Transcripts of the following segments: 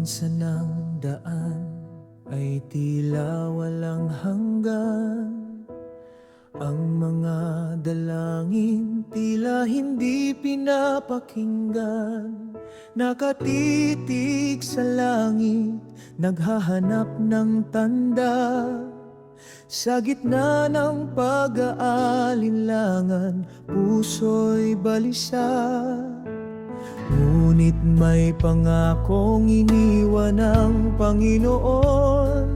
minsan ang daan ay tila walang hanggan. Ang mga dalangin tila hindi pinapakinggan. Nakatitig sa langit, naghahanap ng tanda. Sa gitna ng pag-aalinlangan, puso'y balisa. Ngunit may pangakong iniwan ng Panginoon,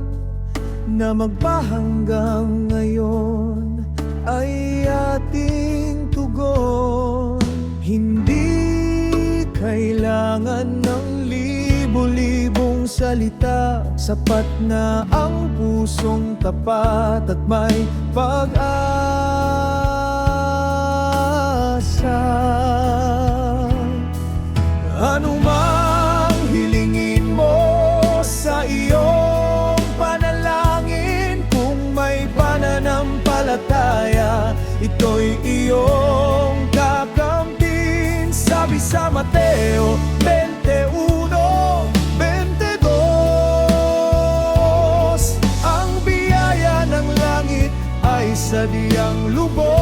na magpahanggang ngayon ay ating tugon. Hindi kailangan ng libo-libong salita, sapat na ang pusong tapat at may pag-asa. Ano mang hilingin mo sa iyong panalangin, kung may pananampalataya, ito'y iyong kakamtin. Sabi sa Mateo 21:22, ang biyaya ng langit ay sadyang lubos.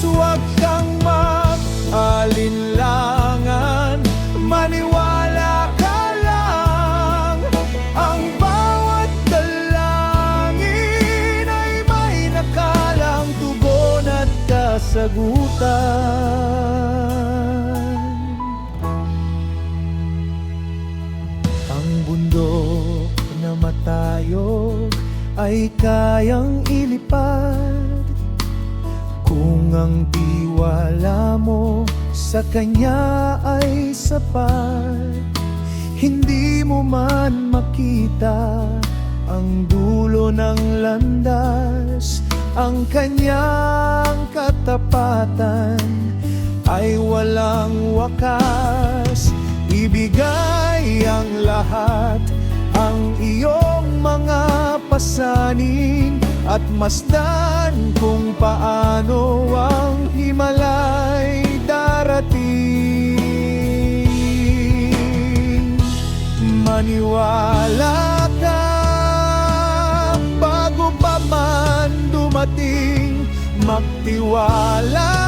Huwag kang mag-alinlangan, maniwala ka lang. Ang bawat dalangin ay may nakalang tugon at kasagutan. Ang bundok na matayog ay kayang ilipad kung ang tiwala mo sa Kanya ay sapat. Hindi mo man makita ang dulo ng landas, ang Kanyang katapatan ay walang wakas. Ibigay ang lahat, ang iyong mga pasanin, at masdan kung paano ang himalay darating. Maniwala ka bago pa man dumating, magtiwala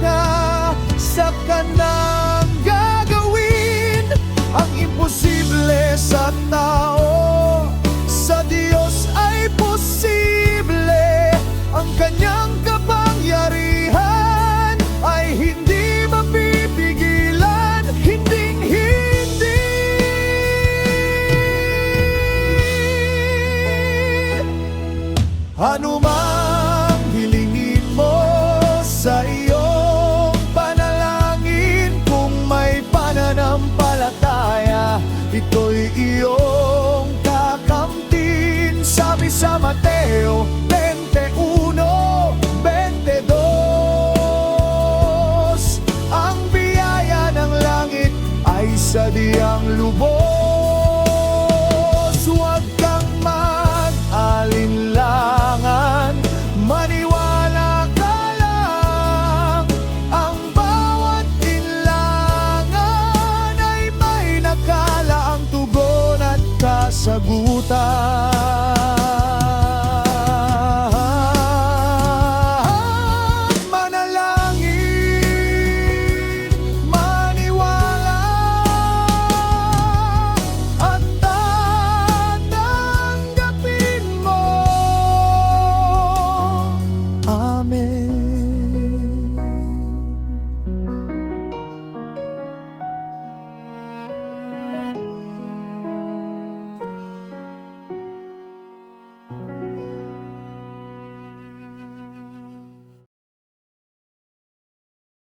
ka sa Kanang gagawin. Ang imposible sa tao, sa Diyos ay posible. Ang Kanyang kapangyarihan ay hindi mapipigilan, hinding-hindi. Ano mang hilingin mo sa iyong panalangin, kung may pananampalataya, ito'y iyong kakamtin. Sabi sa Mateo 21:22, ang biyaya ng langit ay sadyang lubos.